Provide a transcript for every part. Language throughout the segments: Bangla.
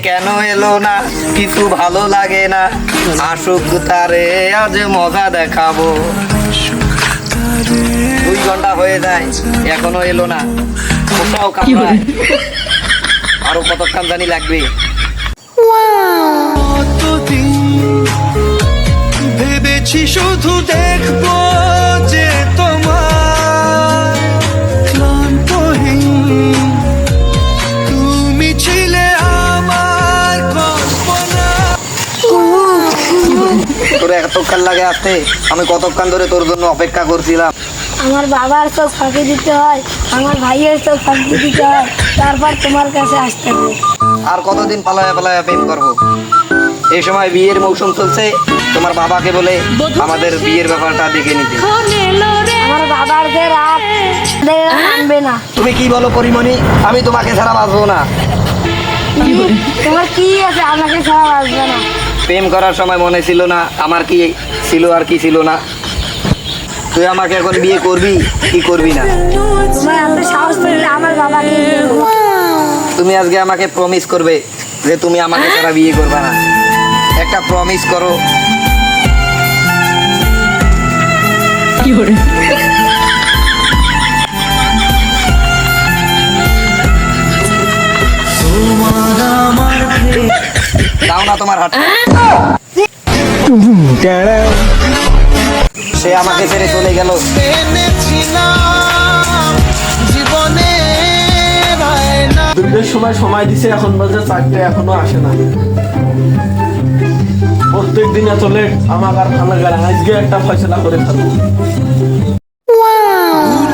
কেন এলো না, কিছু ভালো লাগে না, আসুক তারে আজ মজা দেখাবো। 2 ঘন্টা হয়ে যায় এখনো এলো না, কোথাও কামড়ায়, আরো কতক্ষণ জানি লাগবে। ভেবেছি শুধু দেখবো যে তোমার ক্লান্তহীন তুমি ছিলে আমার কল্পনা। তোর এতক্ষণ লাগে আসতে, আমি কতক্ষণ ধরে তোর জন্য অপেক্ষা করছিলাম। আমার বাবার চোখ ফাঁকি দিতে হয়, আমার ভাইয়ের চোখ ফাঁকি দিতে হয়, তারপর তোমার কাছে আসতে হবে। আর কতদিন পালায়া পালায়া প্রেম করবো? এই সময় বিয়ের মৌসুম চলছে, তোমার বাবাকে বলে আমাদের বিয়ের ব্যাপারটা দেখে নিতে। আমার বাবার যে রাত মানবে না। তুমি কি বলো পরিমণি, আমি তোমাকে ছাড়া বাঁচবো না। তোমার কি আছে আমাকে ছাড়া বাঁচবে না? প্রেম করার সময় মনে ছিল না আমার কি ছিল আর কি ছিল না। তুই আমাকে এখন বিয়ে করবি কি করবি না? তোমার এত সাহস পেলে আমার বাবাকে বলবো। তুমি আজকে আমাকে প্রমিস করবে যে তুমি আমাকে ছাড়া বিয়ে করবে না। একটা প্রমিস করো। দাও না তোমার হাত। সে আমাকে ছেড়ে চলে গেল। দুটোর সময় দিছে, এখন বাজে 4টে, এখনো আসে না। প্রত্যেক দিন এত লেট, আমার আর ভালো লাগে না। আজকে একটা ফয়সলা করে ফেলবো।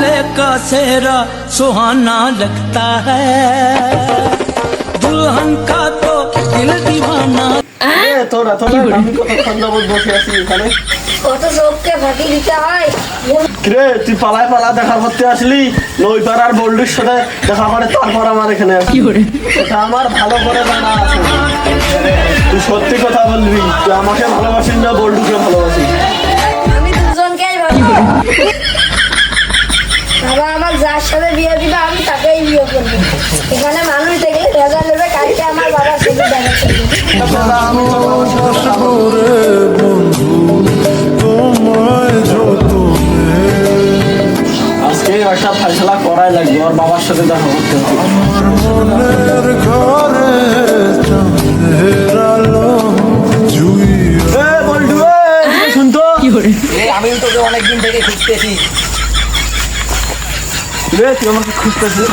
दूल्हे का सेहरा सुहाना लगता है, दुल्हन का तो दिल दीवाना। তোরা আমি কতক্ষণ যাবত বসে আছি এখানে। কত চোখকে ফাঁকি দিতে হয়। কিরে তুই পালা দেখা করতে আসলি, নই পাড়ার বল্ডুর সাথে দেখা করে, তারপর আমার এখানে আসলি। এটা আমার ভালো করে জানা আছে। তুই সত্যি কথা বলবি, তুই আমাকে ভালোবাসিস না বল্ডুকে ভালোবাসিস? আমি দুজনকেই ভালোবাসি। বাবা আমার যার সাথে বিয়ে দিবে আমি তাকেই বিয়ে করবো। এখানে মানুষ দেখলে ভেজা নেবে, কালকে আমার বাবার সাথে দেখা করবে। আজকে একটা ফয়সলা করাই লাগবে, ওর বাবার সাথে দেখা করতে হবে। বল্ডু শুনতো আমি তোকে অনেকদিন থেকে খুঁজতেছি। রে তুই আমাকে খুঁজতেছিস?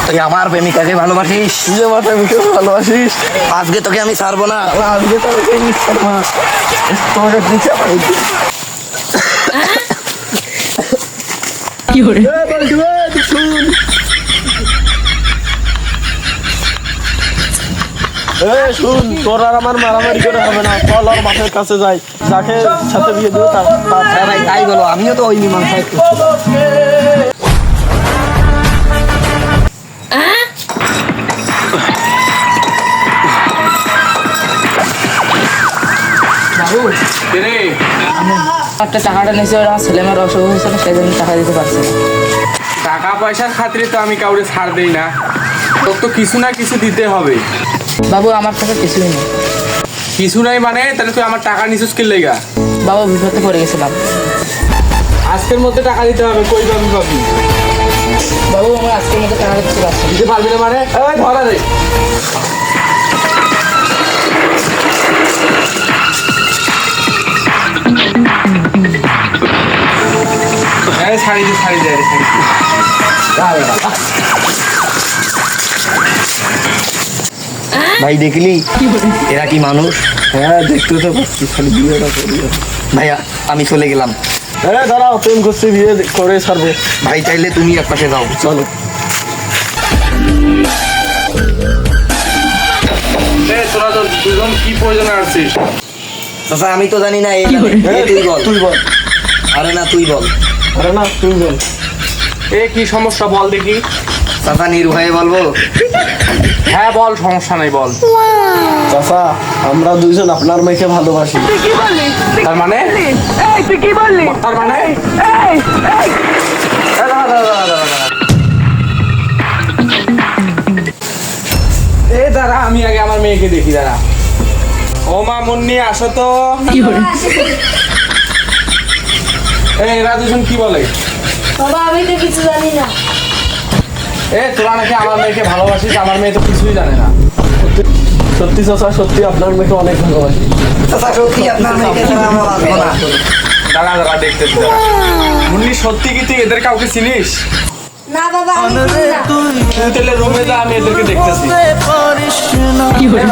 তুই আমার প্রেমিকাকে ভালোবাসিস? তুই আমার প্রেমিকে ভালোবাসিস? আজকে তোকে আমি ছাড়বো না। আজকে তো তোমাকে দিতে পারি। শুন, তোর আর আমার মারামারি করে হবে না। চল আর বাসের কাছে যাই, যাকে সাথে বিয়ে দেবো হ্যাঁ ভাই তাই বলো, আমিও তো ওই মীমাংসায়। একটা টাকাটা নিয়েছে, ওরা ছেলেমেয়ের অসুখ হয়েছিল, সেই জন্য টাকা দিতে পারছে না। টাকা পয়সার খাতিরে তো আমি কাউরে ছাড় দেই না, তোর তো কিছু না কিছু দিতে হবে। বাবু আমার টাকা কিছুই নেই। কিছু নাই মানে? তাহলে তুই আমার টাকা নিছিস কি লেগা? বাবা বিপদে পড়ে গেছিলাম। আজকের মধ্যে টাকা দিতে হবে। কই পাবি? বাবু আমার আজকের মধ্যে টাকা দিতে পারছি না। দিতে পারবি না মানে? এই ধরা রে। ছাড়ি দে রে, ছাড়ি দে। ভাই দেখলি এরা কি মানুষ? হ্যাঁ দেখতে তো পাচ্ছি, খালি বিয়েটা করি। ভাইয়া আমি চলে গেলাম। দাঁড়াও, প্রেম করছি, বিয়ে করে ছাড়বো। ভাই চাইলে তুমি এক পাশে যাও। চলো। তোরা তো দুজন কি প্রয়োজনে আসছিস? চাচা আমি তো জানি না। তুই বল। তুই বল। আরে না তুই বল। আরে না তুই বল। এ কি সমস্যা বল দেখি। চাচা নির্ভয়ে বলবো? হ্যাঁ বল, সমস্যা নাই বল। চাচা আমরা দুইজন আপনার মেয়েকে ভালোবাসি। তার মানে? তার মানে দাঁড়া, দাঁড়া, দাঁড়া, দাঁড়া, দাঁড়া। মা মুন্নি আসো তো। এই এরা দুজন কি বলে? বাবা আমি তো কিছু জানি না। তোরা নাকি আমার মেয়েকে ভালোবাসিস, আমার মেয়ে তো কিছুই জানে না। সত্যি চাচা, সত্যি আপনার মেয়েকে অনেক ভালোবাসি। চাচা সত্যি আপনার মেয়েকে ছাড়া আমরা বাঁচবো না। দাঁড়া দেখতেছি দাঁড়া। মুন্নি সত্যি কি তুই এদের কাউকে চিনিস? না বাবা আমি চিনি না। তুই তাহলে রুমে যা, আমি এদেরকে দেখতেছি।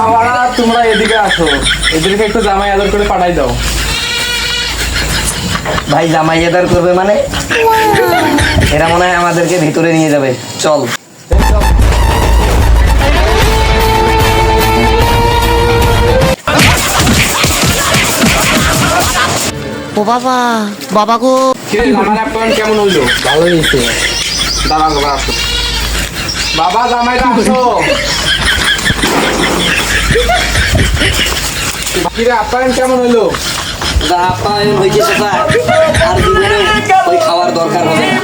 বাবারা তোমরা এদিকে আসো, এদেরকে একটু জামাই আদর করে পাঠাই দাও। ভাই জামাই এদার করবে মানে? এরা মনে হয় আমাদেরকে ভিতরে নিয়ে যাবে, চল। ও বাবা, বাবা গো। কিরে জামাই অ্যাপয়েন্ট কেমন হইলো? ভালো হয়েছে। দাঁড়ান বাবা আসো। বাবা জামাইটা আসো। কিরে অ্যাপয়েন্ট কেমন হইলো? যা আপ্যায়ন হয়েছে চাচা, আর জীবনে ওই খাওয়ার দরকার হবে না।